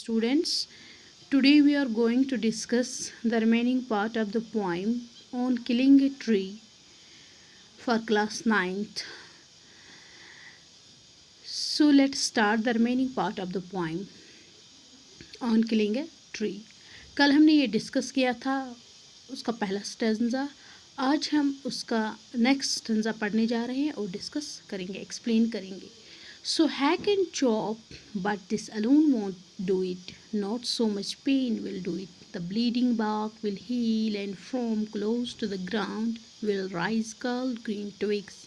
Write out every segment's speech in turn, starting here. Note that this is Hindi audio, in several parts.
Students, today we are going to discuss the remaining part of the poem on killing a tree for class 9th. So let's start the remaining part of the poem on killing a tree. कल हमने ये डिस्कस किया था उसका पहला स्टेंजा. आज हम उसका नेक्स्ट स्टेंजा पढ़ने जा रहे हैं और डिस्कस करेंगे, एक्सप्लेन करेंगे. So hack and chop, but this alone won't do it. Not so much pain will do it. The bleeding bark will heal, and from close to the ground will rise curled green twigs.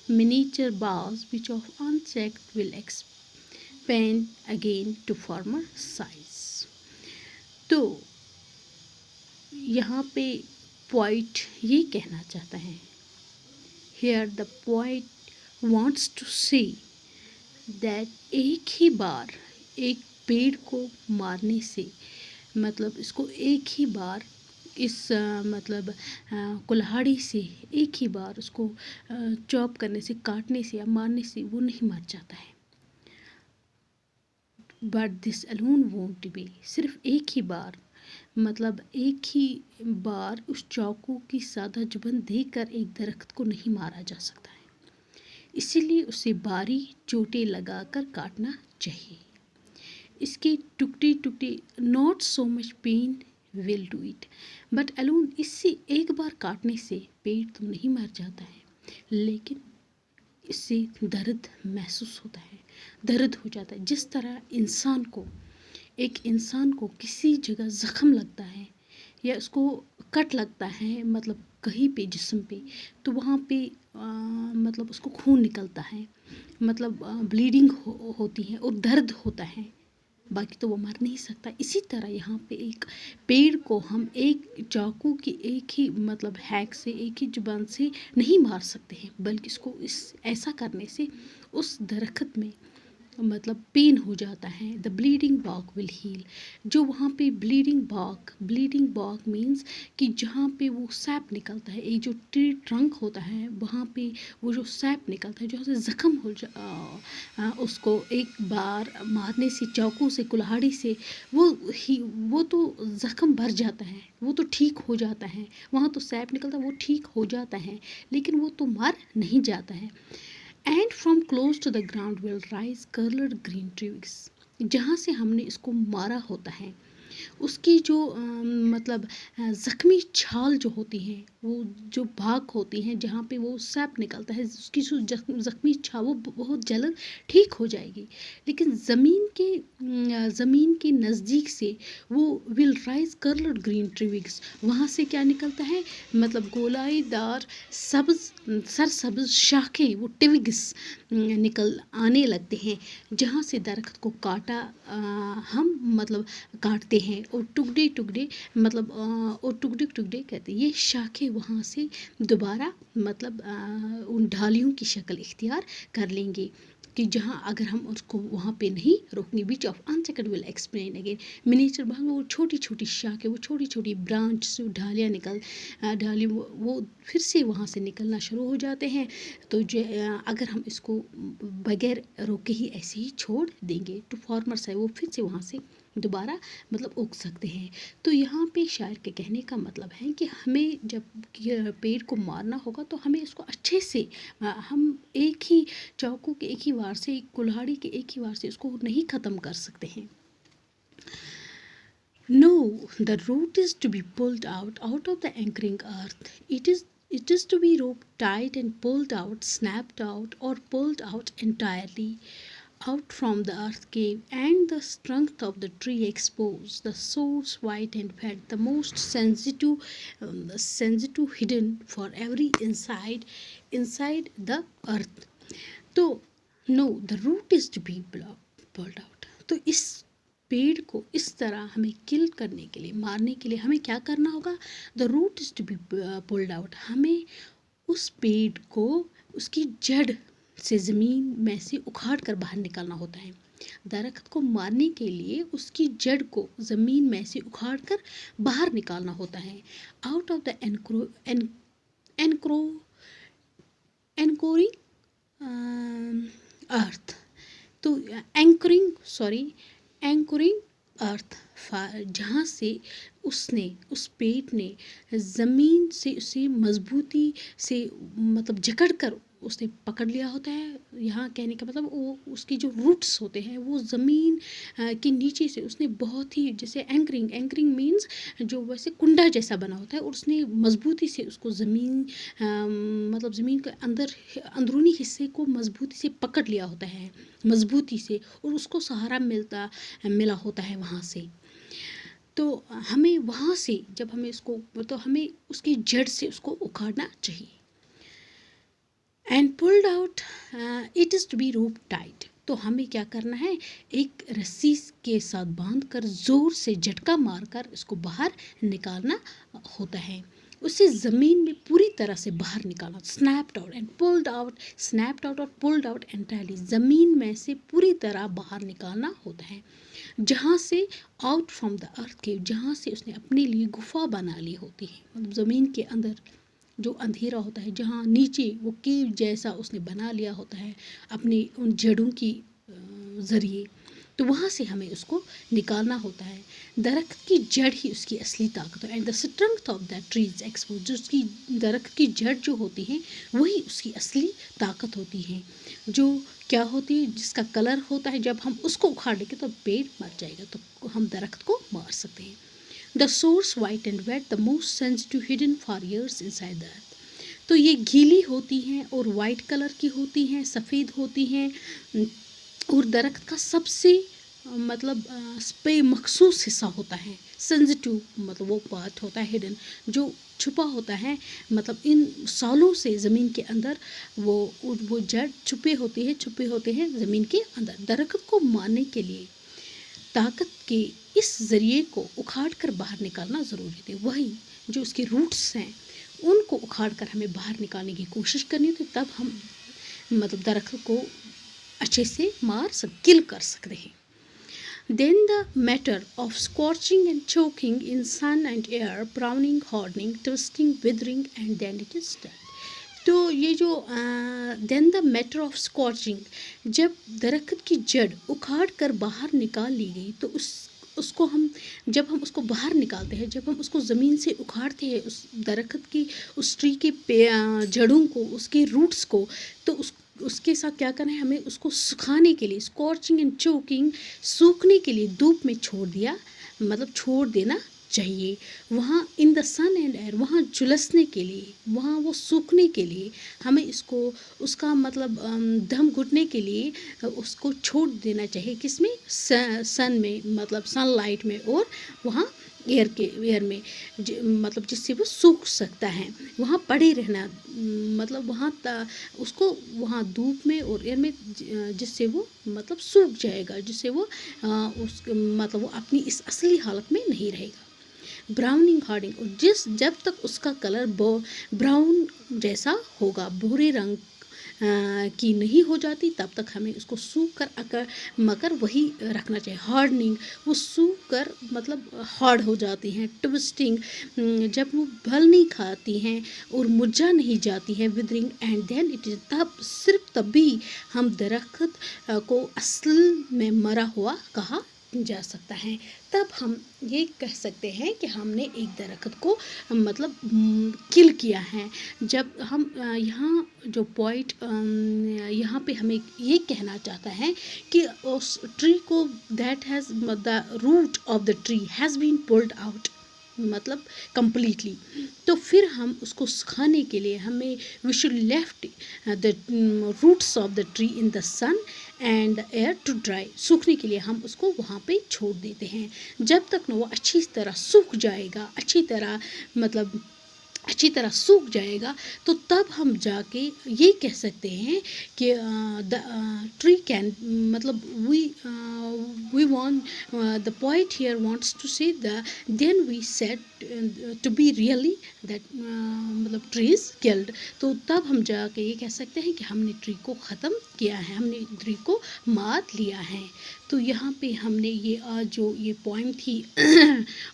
Miniature boughs, which of unchecked will expand again to former size. तो यहाँ पे poet ये कहना चाहता है. Here the poet wants to say that एक ही बार एक पेड़ को मारने से, मतलब इसको एक ही बार इस कुल्हाड़ी से एक ही बार उसको चॉप करने से, काटने से या मारने से वो नहीं मर जाता है. But this alone won't be, सिर्फ एक ही बार, मतलब एक ही बार उस चाकू की सादा जुबान देकर एक दरख्त को नहीं मारा जा सकता है. इसीलिए उसे बारी चोटें लगाकर काटना चाहिए. इसके टुकड़े टुकड़े, not so much pain will do it, but alone, इससे एक बार काटने से पेड़ तो नहीं मर जाता है, लेकिन इससे दर्द महसूस होता है, दर्द हो जाता है. जिस तरह एक इंसान को किसी जगह ज़ख्म लगता है या उसको कट लगता है, मतलब कहीं पे जिस्म पे, तो वहाँ पे मतलब उसको खून निकलता है, मतलब ब्लीडिंग होती है और दर्द होता है, बाकी तो वो मर नहीं सकता. इसी तरह यहाँ पे एक पेड़ को हम एक चाकू की एक ही मतलब हैक से, एक ही जुबान से नहीं मार सकते हैं, बल्कि इसको ऐसा करने से उस दरख्त में मतलब पेन हो जाता है. The bleeding bark will heal, जो वहाँ पे ब्लीडिंग बार्क मीन्स कि जहाँ पे वो सैप निकलता है, एक जो ट्री ट्रंक होता है वहाँ पे वो जो सैप निकलता है, जहाँ से ज़ख्म हो उसको एक बार मारने से, चाकू से, कुल्हाड़ी से, वो तो ज़ख्म भर जाता है, वो तो ठीक हो जाता है, वहाँ तो सैप निकलता है, वो ठीक हो जाता है, लेकिन वो तो मर नहीं जाता है. And from close to the ground will rise curled green trees, जहाँ से हमने इसको मारा होता है उसकी जो मतलब ज़ख्मी छाल जो होती है, वो जो भाग होती हैं जहाँ पे वो सैप निकलता है, उसकी जो ज़ख्मी छाल वो बहुत जल्द ठीक हो जाएगी. लेकिन ज़मीन के नज़दीक से वो will rise curled green trees, वहाँ से क्या निकलता है, मतलब गोलाईदार सरसब्ज शाखें, वो टिविग्स निकल आने लगते हैं, जहाँ से दरख्त को हम मतलब काटते हैं और टुकड़े टुकड़े मतलब और टुकड़े टुकड़े कहते हैं. ये शाखें वहाँ से दोबारा मतलब उन ढालियों की शक्ल इख्तियार कर लेंगे कि जहाँ अगर हम उसको वहाँ पे नहीं रोकेंगे. बीच ऑफ अनसेकंड विल एक्सप्लेन अगेन. मिनिएचर भाग, वो छोटी छोटी शाखें, वो छोटी छोटी ब्रांच से ढाली वो फिर से वहाँ से निकलना शुरू हो जाते हैं. तो अगर हम इसको बगैर रोके ही ऐसे ही छोड़ देंगे तो फार्मर्स है वो फिर से वहाँ से दोबारा मतलब उग सकते हैं. तो यहाँ पे शायर के कहने का मतलब है कि हमें जब पेड़ को मारना होगा तो हमें इसको अच्छे से, हम एक ही चाकू के एक ही वार से, एक कुल्हाड़ी के एक ही वार से इसको नहीं ख़त्म कर सकते हैं. No, the root is to be pulled out of the anchoring earth. It is to be roped tight and pulled out, snapped out, or pulled out entirely out from the earth cave, and the strength of the tree exposed, the source white and fat, the most sensitive hidden for every inside the earth. तो no, the root is to be pulled out. तो इस पेड़ को इस तरह हमें किल करने के लिए, मारने के लिए हमें क्या करना होगा, the root is to be pulled out. हमें उस पेड़ को उसकी जड़ से, ज़मीन में से उखाड़ कर बाहर निकालना होता है. दरख्त को मारने के लिए उसकी जड़ को ज़मीन में से उखाड़ कर बाहर निकालना होता है. आउट ऑफ द एनकोरिंग अर्थ, तो एंकरिंग अर्थ, जहाँ से उसने, उस पेड़ ने ज़मीन से उसे मजबूती से मतलब जकड़ कर उसने पकड़ लिया होता है। यहाँ कहने का मतलब वो उसकी जो रूट्स होते हैं वो ज़मीन के नीचे से उसने बहुत ही, जैसे एंकरिंग मीन्स जो वैसे कुंडा जैसा बना होता है, और उसने मजबूती से उसको ज़मीन मतलब ज़मीन के अंदरूनी हिस्से को मजबूती से पकड़ लिया होता है, मजबूती से, और उसको सहारा मिला होता है वहाँ से। तो हमें वहाँ से जब हमें उसको, तो हमें उसकी जड़ से उसको उखाड़ना चाहिए। And pulled out it is to be root tight. तो हमें क्या करना है, एक रस्सी के साथ बांधकर जोर से झटका मारकर इसको बाहर निकालना होता है, उसे ज़मीन में पूरी तरह से बाहर निकालना। Snapped out and pulled out, snapped out और पुल्ड आउट एंटायरली, ज़मीन में से पूरी तरह बाहर निकालना होता है। जहाँ से आउट फ्रॉम द अर्थ केव, जहाँ से उसने अपने लिए गुफा बना ली होती है, मतलब ज़मीन के अंदर जो अंधेरा होता है, जहाँ नीचे वो केव जैसा उसने बना लिया होता है अपनी उन जड़ों की ज़रिए, तो वहाँ से हमें उसको निकालना होता है। दरख्त की जड़ ही उसकी असली ताकत है। And the strength of that tree is expose, जो उसकी दरख्त की जड़ जो होती है वही उसकी असली ताकत होती है, जो क्या होती है, जिसका कलर होता है, जब हम उसको उखाड़ लेंगे तो पेड़ मर जाएगा, तो हम दरख्त को मार सकते हैं। The source white and wet, the most sensitive hidden for years inside the earth. तो ये गीली होती हैं और वाइट कलर की होती हैं, सफ़ेद होती हैं, और दरख्त का सबसे मतलब पे मखसूस हिस्सा होता है, सेंसिटिव मतलब वो पार्ट होता है, हिडन, जो छुपा होता है, मतलब इन सालों से ज़मीन के अंदर वो जड़ छुपे होते हैं ज़मीन के अंदर। दरख्त को मारने के लिए ताकत के इस ज़रिए को उखाड़ कर बाहर निकालना ज़रूरी है। वही जो उसके रूट्स हैं उनको उखाड़ कर हमें बाहर निकालने की कोशिश करनी है, तो तब हम मतलब दरख्त को अच्छे से किल कर सकते हैं। Then the matter of scorching and choking in sun and air, browning, hardening, twisting, withering and then it is dead. तो ये जो then the matter of scorching, जब दरख्त की जड़ उखाड़ कर बाहर निकाल ली गई, तो उसको जब हम उसको बाहर निकालते हैं, जब हम उसको ज़मीन से उखाड़ते हैं, उस दरख्त की, उस ट्री के जड़ों को, उसके रूट्स को, तो उसके साथ क्या करना है, हमें उसको सुखाने के लिए, स्कॉचिंग एंड चोकिंग, सूखने के लिए धूप में छोड़ देना चाहिए। वहाँ in the sun and air, वहाँ झुलसने के लिए, वहाँ वो सूखने के लिए हमें इसको, उसका मतलब दम घुटने के लिए उसको छोड़ देना चाहिए। किसमें? सन में, मतलब सनलाइट में, और वहाँ एयर में, मतलब जिससे वो सूख सकता है। वहाँ पड़े रहना, मतलब उसको वहाँ धूप में और एयर में, जिससे वो मतलब सूख जाएगा, जिससे वो मतलब वो अपनी इस असली हालत में नहीं रहेगा। ब्राउनिंग, हार्डिंग, और जब तक उसका कलर ब्राउन जैसा होगा, भूरे रंग की नहीं हो जाती, तब तक हमें उसको सूख कर मकर वही रखना चाहिए। हार्डनिंग, वो सूख कर मतलब हार्ड हो जाती हैं। ट्विस्टिंग, जब वो फल नहीं खाती हैं और मुरझा नहीं जाती है। Withering and then it is, सिर्फ तभी हम दरख्त को असल में मरा हुआ कहा जा सकता है। तब हम ये कह सकते हैं कि हमने एक दरख्त को मतलब किल किया है। जब हम यहाँ जो पॉइंट यहाँ पे हमें ये कहना चाहता है कि उस ट्री को, that has the root of the tree has been pulled out, मतलब कंप्लीटली, तो फिर हम उसको सुखाने के लिए हमें we should left the roots of the tree in the sun and the air to dry. सूखने के लिए हम उसको वहाँ पे छोड़ देते हैं। जब तक न वो अच्छी तरह सूख जाएगा, अच्छी तरह सूख जाएगा, तो तब हम जाके ये कह सकते हैं कि द ट्री कैन, मतलब we want, the point here wants to say then we said to be really that मतलब ट्री इज किल्ड। तो तब हम जाके ये कह सकते हैं कि हमने ट्री को ख़त्म किया है, हमने ट्री को मार लिया है। तो यहाँ पे हमने ये आज जो ये पोएम थी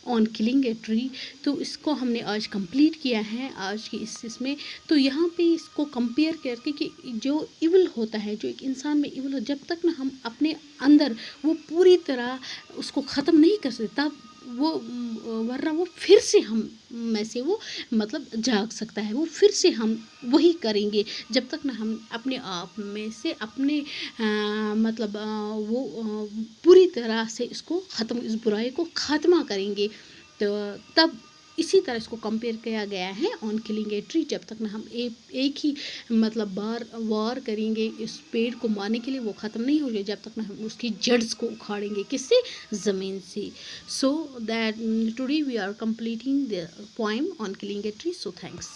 ऑन किलिंग ए ट्री, तो इसको हमने आज कंप्लीट किया है आज की इस इसमें। तो यहाँ पे इसको कंपेयर करके कि जो इविल होता है, जो एक इंसान में इविल हो, जब तक ना हम अपने अंदर वो पूरी तरह उसको ख़त्म नहीं कर सकते, तब वो वरना वो फिर से हम में से वो मतलब जाग सकता है, वो फिर से हम वही करेंगे। जब तक ना हम अपने आप में से अपने मतलब वो पूरी तरह से इसको ख़त्म, इस बुराई को ख़त्मा करेंगे। तो तब इसी तरह इसको कंपेयर किया गया है ऑन किलिंग ए ट्री। जब तक ना हम एक ही मतलब बार वार करेंगे इस पेड़ को मारने के लिए, वो ख़त्म नहीं हो जाए जब तक ना हम उसकी जड़्स को उखाड़ेंगे, किससे, ज़मीन से। So that today we are completing the poem on killing a tree. So thanks.